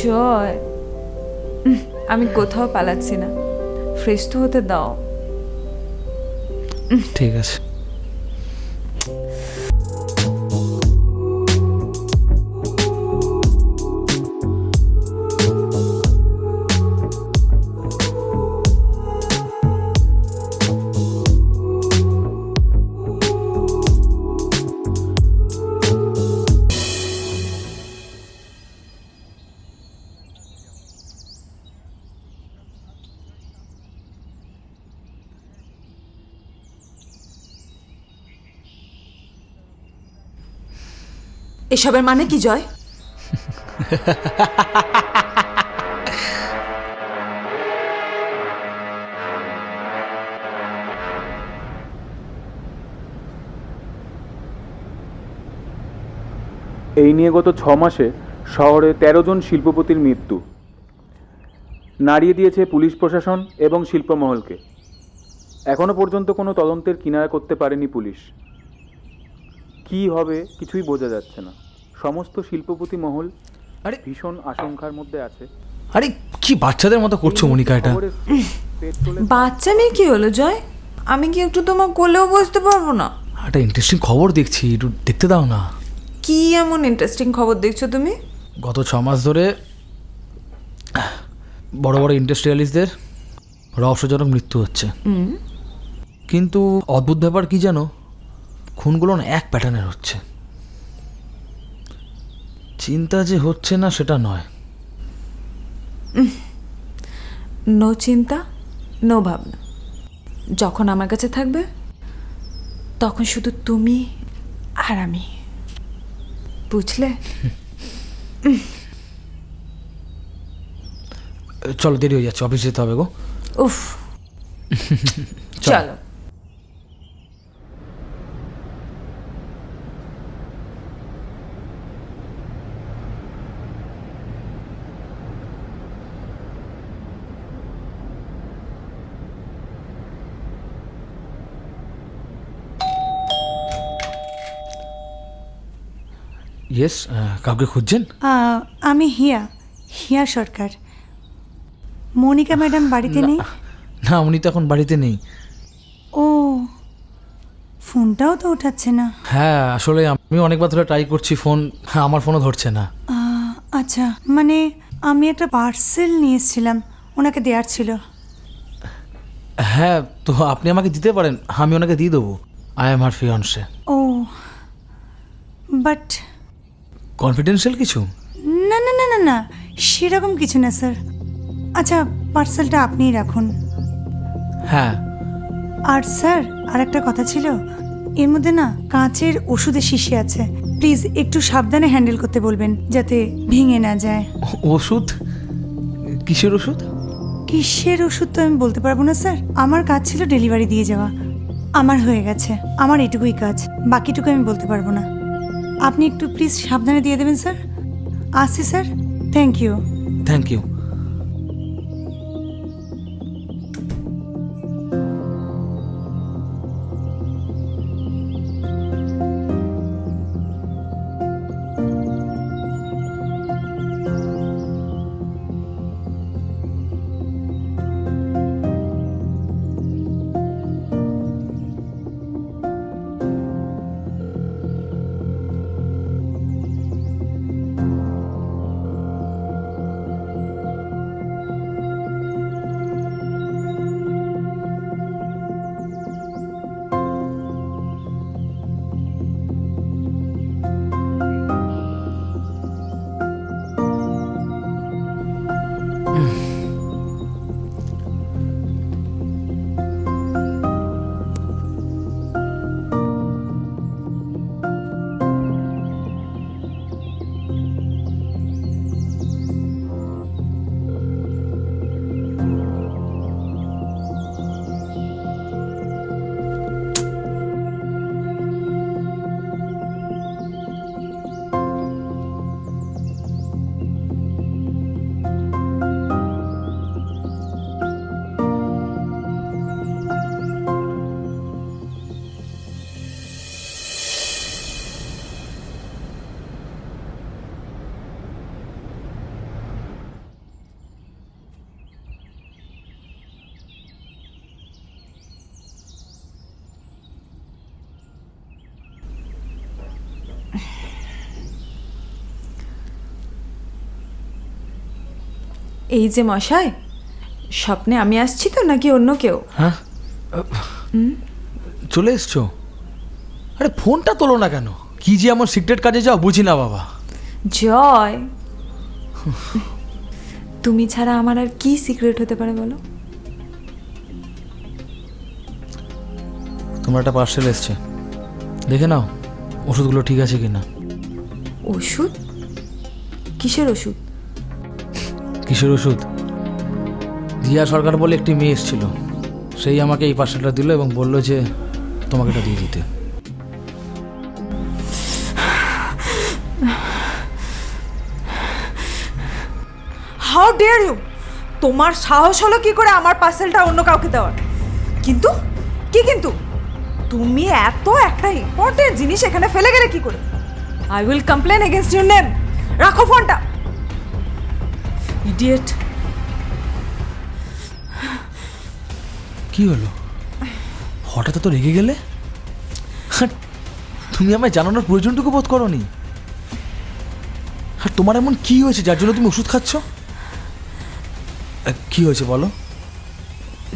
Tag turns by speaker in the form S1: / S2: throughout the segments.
S1: জয়, আমি কোথাও পালাচ্ছি না, ফ্রেশ তো হতে দাও।
S2: ঠিক আছে।
S1: এসবের মানে কি জয়?
S3: এই নিয়ে গত 6 মাসে শহরে 13 জন শিল্পপতির মৃত্যু নাড়িয়ে দিয়েছে পুলিশ প্রশাসন এবং শিল্পমহলকে। এখনো পর্যন্ত কোনো তদন্তের কিনারা করতে পারেনি পুলিশ। কি হবে কিছুই বোঝা যাচ্ছে না। সমস্ত শিল্পপতি মহল
S2: আরে
S3: ভীষণ আশঙ্কার মধ্যে আছে।
S2: আরে কি বাচ্চাদের মতো করছো মনিকা এটা?
S1: বাচ্চা মেয়ে কি হলো জয়? আমি কি একটু তোমার কোলেও বসতে পারবো না?
S2: একটা ইন্টারেস্টিং খবর দেখছি, একটু দেখতে দাও না।
S1: কি এমন ইন্টারেস্টিং খবর দেখছো তুমি?
S2: গত 6 মাস ধরে বড় বড় ইন্ডাস্ট্রিয়ালিস্টদের রহস্যজনক মৃত্যু হচ্ছে। কিন্তু অদ্ভুত ব্যাপার কি জানো, খুনগুলো না এক প্যাটার্নের হচ্ছে। চিন্তা যে হচ্ছে না সেটা নয়।
S1: নো চিন্তা, নো ভাবনা। যখন আমার কাছে থাকবে তখন শুধু তুমি আর আমি, বুঝলে?
S2: চলো, দেরি হয়ে যাচ্ছে, অফিস যেতে হবে গো।
S1: উফ, চলো।
S2: ইয়েস, কাউকে খুঁজছেন?
S4: আমি হিয়া সরকার। মনিকা ম্যাডাম বাড়িতে নেই?
S2: না, উনি তো এখন বাড়িতে নেই।
S4: ও, ফোনটাও তো ওঠাচ্ছে না।
S2: হ্যাঁ, আসলে আমি অনেকবার ধরে ট্রাই করছি ফোন, আমার ফোনও ধরছে না।
S4: আচ্ছা, মানে আমি একটা পার্সেল নিয়ে এসেছিলাম, ওনাকে দেওয়ার ছিল।
S2: হ্যাঁ, তো আপনি আমাকে দিতে পারেন, আমি ওনাকে দিয়ে দেবো। I am her fiancee.
S4: ও, বাট
S2: কনফিডেন্সিয়াল কিছু?
S4: না না না না না, সেরকম কিছু না স্যার। আচ্ছা, পার্সেলটা আপনিই রাখুন।
S2: হ্যাঁ।
S4: আর স্যার, আর একটা কথা ছিল, এর মধ্যে না কাঁচের ওষুধের শিশি আছে, প্লিজ একটু সাবধানে হ্যান্ডেল করতে বলবেন যাতে ভেঙে না যায়।
S2: ওষুধ? কিসের ওষুধ?
S4: কিসের ওষুধ তো আমি বলতে পারবো না স্যার, আমার কাজ ছিল ডেলিভারি দিয়ে যাওয়া, আমার হয়ে গেছে, আমার এটুকুই কাজ, বাকিটুকু আমি বলতে পারবো না। আপনি একটু প্লিজ সাবধানে দিয়ে দেবেন স্যার। আসছি sir, thank you.
S2: Thank you.
S1: এই যে মশাই, স্বপ্নে আমি আসছি তো নাকি অন্য কেউ?
S2: হ্যাঁ, চলে এসছো? আরে ফোনটা তোলো না কেন? কি যে আমার সিক্রেট কাজে যাও বুঝি না বাবা।
S1: জয়, তুমি ছাড়া আমার আর কি সিক্রেট হতে পারে বলো?
S2: তোমার একটা পার্সেল এসছে, দেখে নাও ওষুধগুলো ঠিক আছে কিনা।
S1: ওষুধ? কিসের ওষুধ?
S2: কিসের ওষুধ? দিয়া সরকার বলে একটি মেয়ে এসেছিল, সেই আমাকে এই পার্সেলটা দিল এবং বললো যে তোমাকে এটা দিয়ে দিতে।
S1: How dare you! তোমার সাহস হলো কি করে আমার পার্সেলটা অন্য কাউকে দেওয়ার? কিন্তু কি কিন্তু? তুমি এত একটা ইম্পর্টেন্ট জিনিস এখানে ফেলে গেলে কি করে? I will complain against your name. রাখো ফোনটা। ইডিয়েট!
S2: কি হলো, হঠাৎ তো রেগে গেলে? তুমি আমায় জানানোর প্রয়োজনটুকু বোধ করোনি। আর তোমার এমন কি হয়েছে যার জন্য তুমি ওষুধ খাচ্ছ? কি হয়েছে বলো?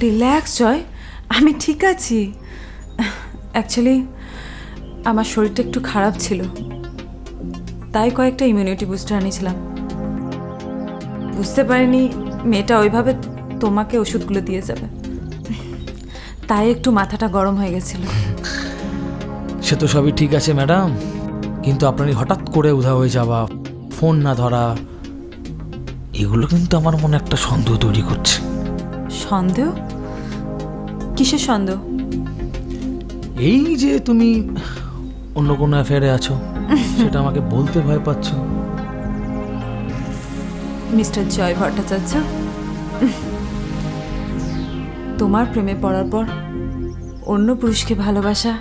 S1: রিল্যাক্স জয়, আমি ঠিক আছি। অ্যাকচুয়ালি আমার শরীরটা একটু খারাপ ছিল, তাই কয়েকটা ইমিউনিটি বুস্টার আনিছিলাম। বুঝতে পারিনি মেয়েটা ওইভাবে তোমাকে ওষুধগুলো দিয়ে যাবে, তাই একটু মাথাটা গরম হয়ে গেছিল।
S2: সে তো সবই ঠিক আছে ম্যাডাম, কিন্তু আপনারই হঠাৎ করে উধাও হয়ে যাওয়া, ফোন না ধরা, এগুলো কিন্তু আমার মনে একটা সন্দেহ তৈরি করছে।
S1: সন্দেহ? কিসের সন্দেহ?
S2: এই যে তুমি অন্য কোনো অ্যাফেয়ারে আছো, সেটা আমাকে বলতে ভয় পাচ্ছ।
S1: মিস্টার জয় ভট্টাচার্য, তোমার প্রেমে পড়ার পর অন্য পুরুষকে ভালোবাসা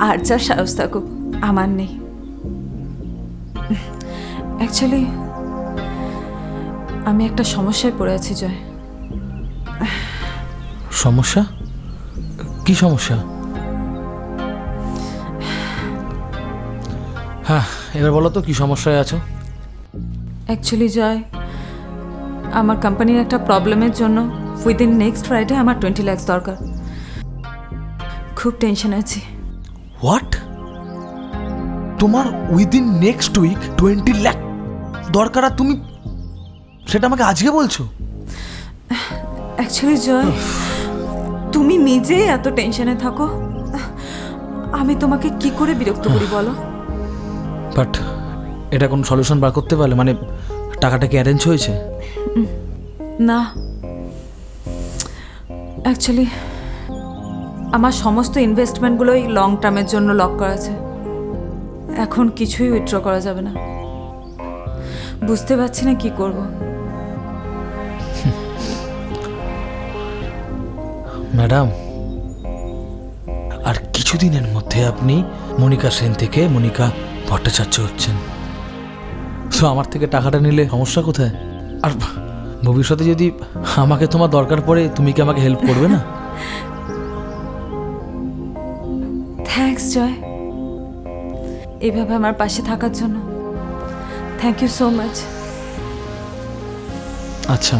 S1: আর যার সাহস থাকুক, আমার নেই। অ্যাকচুয়ালি আমি একটা সমস্যায় পড়ে আছি জয়।
S2: সমস্যা? কি সমস্যা? হ্যাঁ, এবার বলো তো কি সমস্যায় আছো?
S1: অ্যাকচুয়ালি জয়, আমার কোম্পানির একটা প্রবলেমের জন্য উইদিন নেক্সট ফ্রাইডে আমার 20 লাখ দরকার। খুব টেনশন আছি।
S2: হোয়াট? তোমার উইদিন নেক্সট উইক 20 লাখ দরকার, আর তুমি সেটা আমাকে আজকে বলছো?
S1: অ্যাকচুয়ালি জয়, তুমি নিজেই এত টেনশনে থাকো, আমি তোমাকে কি করে বিরক্ত করি বলো?
S2: বাট এটা কোনো সলিউশন বার করতে পারলে, মানে টাকাটা কি অ্যারেঞ্জ হয়েছে?
S1: না, অ্যাকচুয়ালি আমার সমস্ত ইনভেস্টমেন্টগুলোই লং টার্মের জন্য লক করা আছে। এখন কিছুই উইথড্র করা যাবে না। বুঝতে পারছি না কি করব।
S2: ম্যাডাম, আর কিছুদিনের মধ্যে আপনি মনিকা সেন থেকে মনিকা ভট্টাচার্য হচ্ছেন। সো আমার থেকে টাকাটা নিলে সমস্যা কোথায়? আর ভবিষ্যতে যদি আমাকে তোমার দরকার পড়ে, তুমি কি আমাকে হেল্প করবে না?
S1: থ্যাঙ্কস জয়, এভাবে আমার পাশে থাকার জন্য। Thank you so much.
S2: আচ্ছা,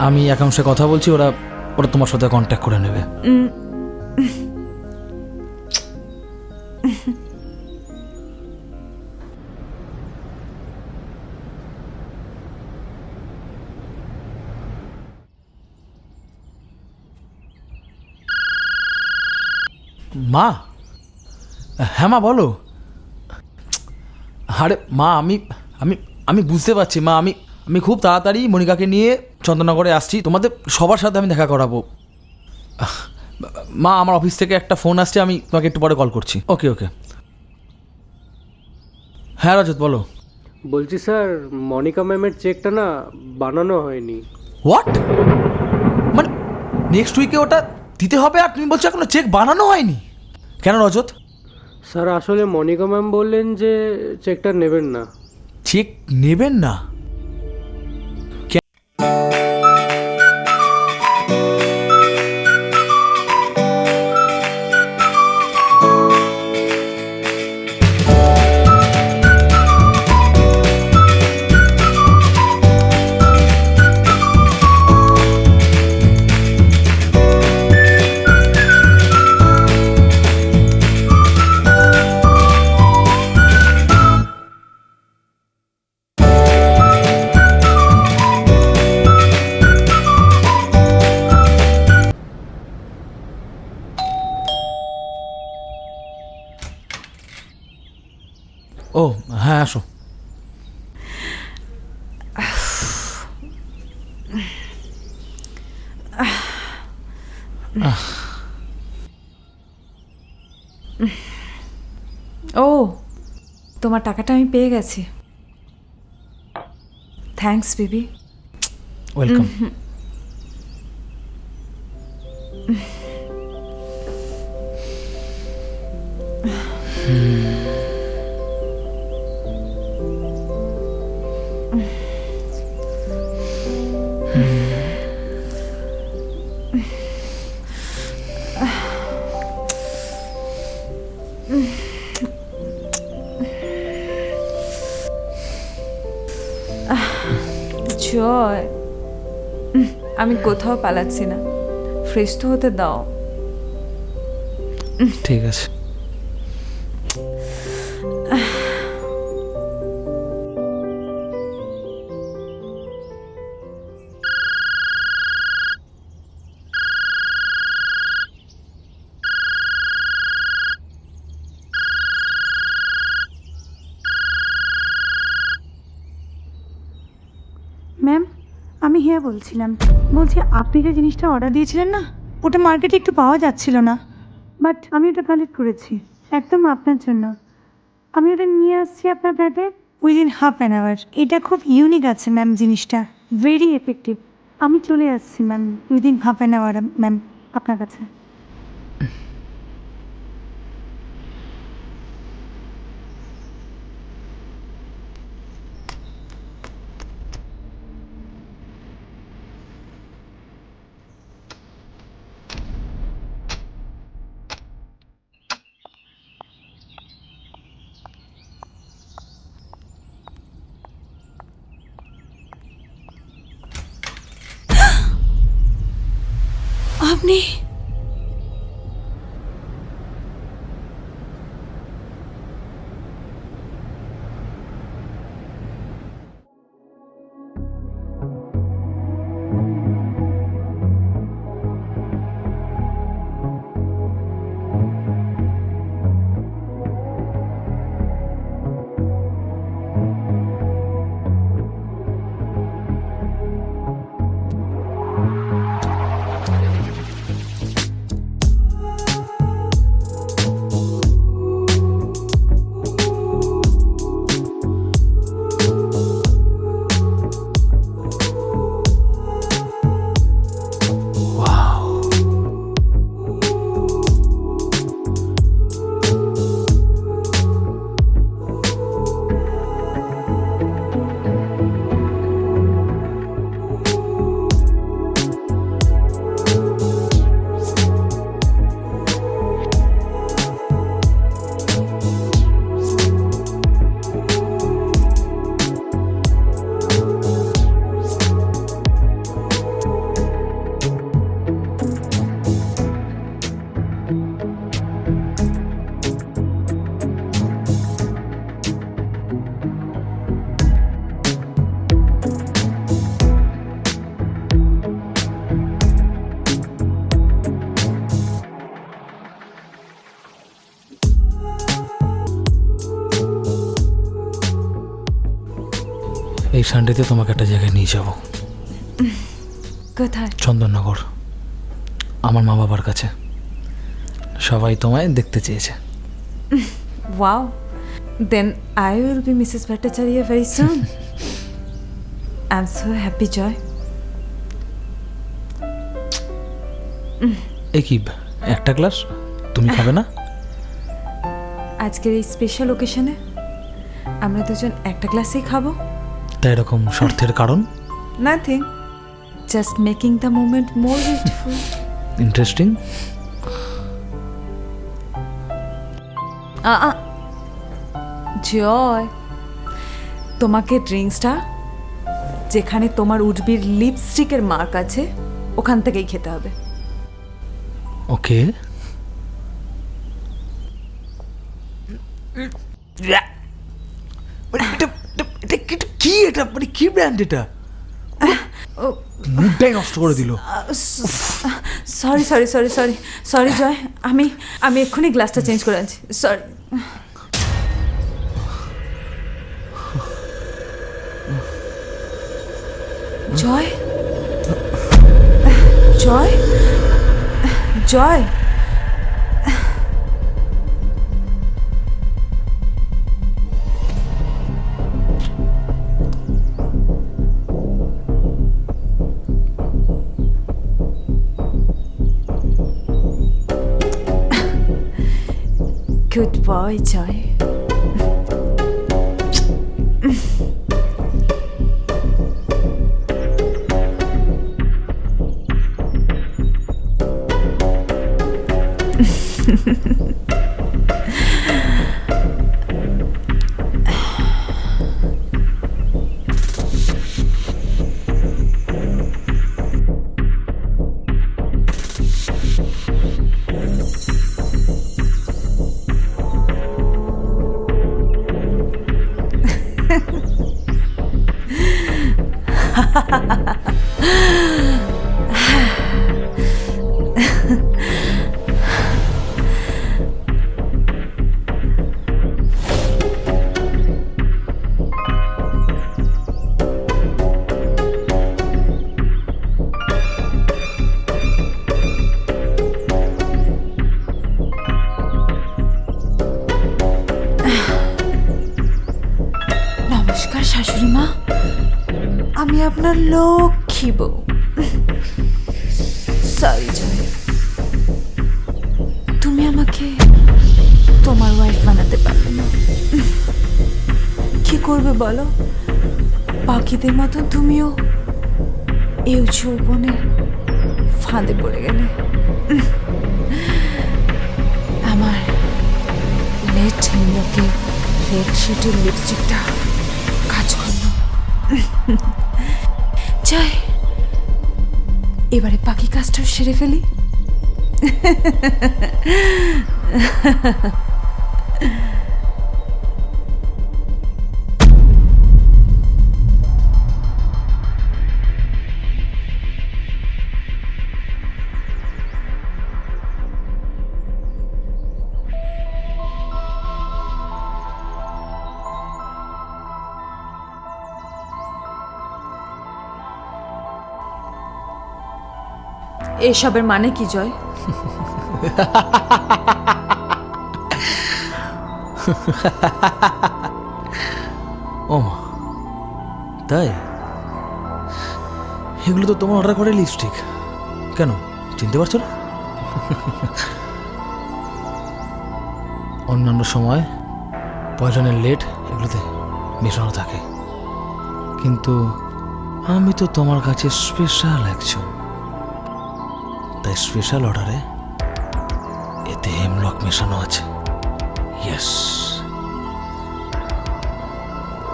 S2: আমি অ্যাকাউন্টসে কথা বলছি, ওরা তোমার সাথে কন্ট্যাক্ট করে নেবে। মা? হ্যাঁ মা বলো। আরে মা, আমি আমি আমি বুঝতে পারছি মা, আমি খুব তাড়াতাড়ি মনিকাকে নিয়ে চন্দননগরে আসছি, তোমাদের সবার সাথে আমি দেখা করাবো। মা, আমার অফিস থেকে একটা ফোন আসছে, আমি তোমাকে একটু পরে কল করছি। ওকে ওকে। হ্যাঁ রজত বলো।
S5: বলছি স্যার, মনিকা ম্যামের চেকটা না বানানো হয়নি।
S2: হোয়াট? মানে নেক্সট উইকে ওটা দিতে হবে, আর তুমি বলছো এখনো চেক বানানো হয়নি? কেন রজত?
S5: স্যার আসলে মনিকা ম্যাম বললেন যে চেকটা নেবেন না।
S2: চেক নেবেন না?
S1: ও, তোমার টাকাটা আমি পেয়ে গেছি। Thanks baby.
S2: ওয়েলকাম।
S1: জয়, আমি কোথাও পালাচ্ছি না, ফ্রেশ তো হতে দাও।
S2: ঠিক আছে।
S4: ম্যাম, আমি হিয়া বলছিলাম। বলছি, আপনি যে জিনিসটা অর্ডার দিয়েছিলেন না, ওটা মার্কেটে একটু পাওয়া যাচ্ছিল না, বাট আমি ওটা কালেক্ট করেছি একদম আপনার জন্য। আমি ওটা নিয়ে আসছি আপনার ফ্ল্যাটে উইদিন হাফ অ্যান আওয়ার। এটা খুব ইউনিক আছে ম্যাম, জিনিসটা ভেরি এফেক্টিভ। আমি চলে আসছি ma'am within half an hour ma'am আপনার কাছে। আপনি
S2: এই সানডেতে তোমাকে একটা জায়গায় নিয়ে যাব।
S1: কোথায়?
S2: চন্দননগর, আমার মা বাবার কাছে। সবাই তোমায় দেখতে চেয়েছে।
S1: Wow, then I will be Mrs Bhattacharya very soon. I am so happy Joy.
S2: এ কি একটা গ্লাস তুমি খাবে না?
S1: আজকের এই স্পেশাল ওকেশনে আমরা দুজন একটা গ্লাসেই খাবো।
S2: তাই এরকম শর্তের কারণ?
S1: Nothing, just making the moment more beautiful.
S2: Interesting.
S1: Joy, তোমাকে ড্রিঙ্কসটা যেখানে তোমার উর্বির লিপস্টিকের মার্ক আছে ওখান থেকেই খেতে হবে।
S2: ওকে। কি এটা, মানে কি ব্র্যান্ড এটা? মুখটাই নষ্ট করে দিল।
S1: Sorry sorry sorry sorry sorry Joy, আমি এক্ষুনি গ্লাসটা চেঞ্জ করে আনছি। Sorry. Joy, Joy, Joy, good boy Joy. নমস্কার শাশুড়ি মা, আমি আপনার লক্ষ্মী বউ। সরি জয়, তুমি আমাকে তোমার ওয়াইফ বানাতে পারবে না। কি করবে বলো, বাকিদের মতো তুমিও এই যৌবনে ফাঁদে পড়ে গেলে। আমার লেট হিন্দকে রেড শিটের লিপস্টিকটা কাজ করলো। যাই, এবারে বাকি কাজটাও সেরে ফেলি। এসবের মানে কি জয়?
S2: ও মা, তাই? এগুলো তো তোমার অর্ডার করে লিপস্টিক। কেন, চিনতে পারছো না? অন্যান্য সময় পয়জনের লেট এগুলোতে মেশানো থাকে, কিন্তু আমি তো তোমার কাছে স্পেশাল একজন, তাই স্পেশাল অর্ডারে এতে হেমলক মেশানো আছে। Yes,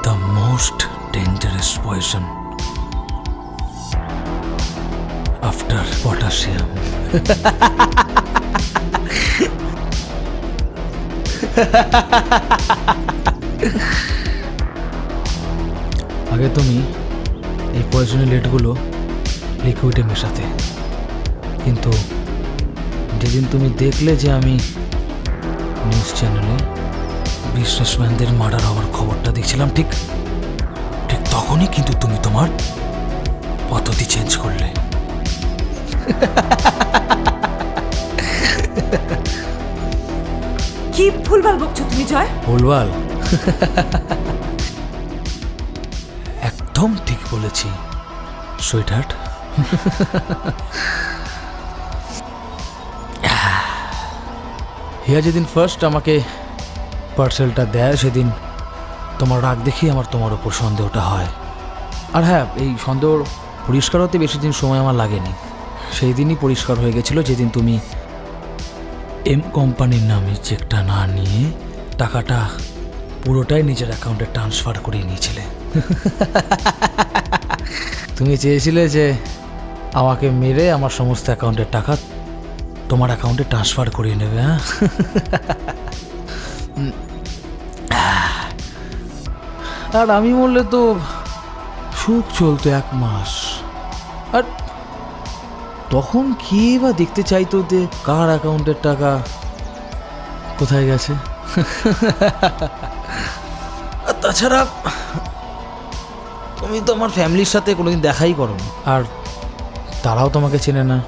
S2: the most dangerous poison after potassium. আগে তুমি এই পয়জনের লেটগুলো লিকুইডে মেশাতে, কিন্তু যেদিন তুমি দেখলে যে আমি নিউজ চ্যানেলে বিজনেসম্যানদের মার্ডার হওয়ার খবরটা দেখছিলাম, ঠিক তখনই কিন্তু তুমি তোমার পদ্ধতি চেঞ্জ করলে।
S1: কি ভুলভাল বকছো তুমি জয়?
S2: ভুলভাল? একদম ঠিক বলেছি সুইট হার্ট। হিয়া যেদিন ফার্স্ট আমাকে পার্সেলটা দেয়, সেদিন তোমার রাগ দেখি আমার তোমার ওপর সন্দেহটা হয়। আর হ্যাঁ, এই সন্দেহ পরিষ্কার হতে বেশি দিন সময় আমার লাগেনি। সেই দিনই পরিষ্কার হয়ে গেছিল যেদিন তুমি এম কোম্পানির নামে চেকটা না নিয়ে টাকাটা পুরোটাই নিজের অ্যাকাউন্টে ট্রান্সফার করে নিয়েছিলে। তুমি চেয়েছিলে যে আমাকে মেরে আমার সমস্ত অ্যাকাউন্টের টাকা তোমার অ্যাকাউন্টে ট্রান্সফার করিয়ে নেবে। আর আমি বললে তো সুখ চলতো 1 মাস, আর তখন কি বা দেখতে চাইতো যে কার অ্যাকাউন্টের টাকা কোথায় গেছে। আর তাছাড়া তুমি তো আমার ফ্যামিলির সাথে কোনোদিন দেখাই করোনি, আর তারাও তোমাকে চেনে না।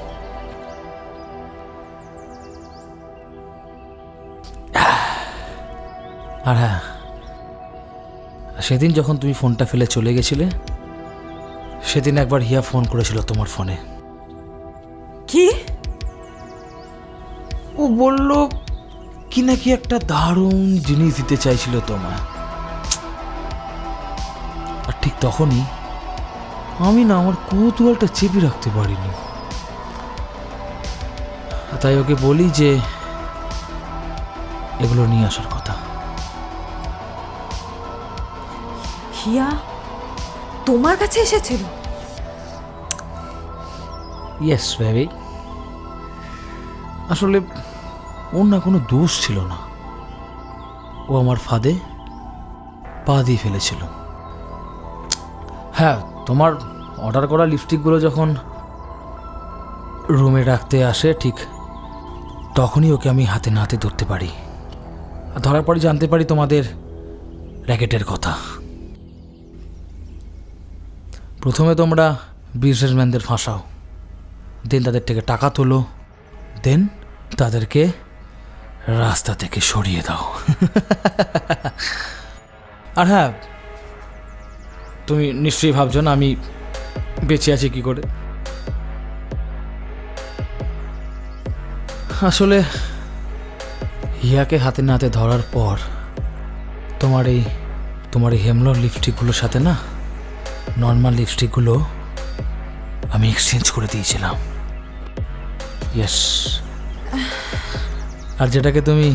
S2: আর হ্যাঁ, সেদিন যখন তুমি ফোনটা ফেলে চলে গেছিলে, সেদিন একবার হিয়া ফোন করেছিল তোমার ফোনে।
S1: কি?
S2: ও বলল কি নাকি একটা দারুণ জিনিস দিতে চাইছিল তোমায়। আর ঠিক তখনই আমি না আমার কৌতূহলটা চেপে রাখতে পারিনি, তাই ওকে বলি যে এগুলো নিয়ে আসার কথা।
S1: হিয়া তোমার কাছে এসেছিল?
S2: ইয়েস বেবি, আসলে ওর না কোনো দোষ ছিল না, ও আমার ফাঁদে পা দিয়ে ফেলেছিল। হ্যাঁ, তোমার অর্ডার করা লিপস্টিকগুলো যখন রুমে রাখতে আসে ঠিক তখনই ওকে আমি হাতে নাতে ধরতে পারি। আর ধরার পরে জানতে পারি তোমাদের র্যাকেটের কথা। প্রথমে তোমরা বিজনেসম্যানদের ফাঁসাও, দেন তাদের থেকে টাকা তোলো, দেন তাদেরকে রাস্তা থেকে সরিয়ে দাও। আর হ্যাঁ, তুমি নিশ্চয়ই ভাবছো না আমি বেঁচে আছি কি করে। আসলে হিয়াকে হাতে নাতে ধরার পর তোমার এই হেমলোর লিপস্টিকগুলোর সাথে না নর্মাল লিপস্টিকগুলো আমি এক্সচেঞ্জ করে দিয়েছিলাম। ইয়েস, আর যেটাকে তুমি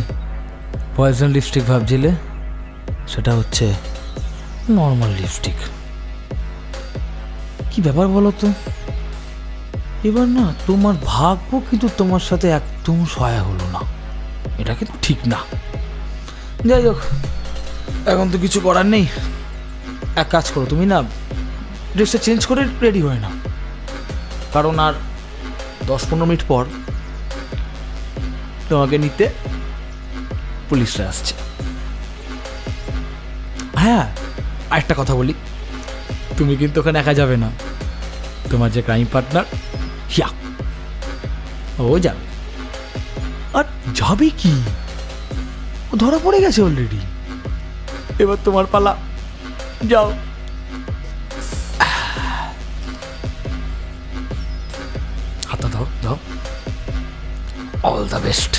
S2: পয়জন লিপস্টিক ভাবছিলে সেটা হচ্ছে নর্মাল লিপস্টিক। কি ব্যাপার বলো তো, এবার না তোমার ভাগ্য কিন্তু তোমার সাথে একদম সহায় হলো না, এটা কিন্তু ঠিক না। যাই হোক, এখন তো কিছু করার নেই। এক কাজ করো, তুমি না ড্রেসটা চেঞ্জ করে রেডি হয় না, কারণ আর 10-15 মিনিট পর তোমাকে নিতে পুলিশরা আসছে। হ্যাঁ, আরেকটা কথা বলি, তুমি কিন্তু ওখানে একা যাবে না, তোমার যে ক্রাইম পার্টনার হিয়া ও যাবে। আর যাবে কি, ও ধরা পড়ে গেছে অলরেডি, এবার তোমার পালা, যাও। হাতটা দাও দাও, অল দ্য বেস্ট।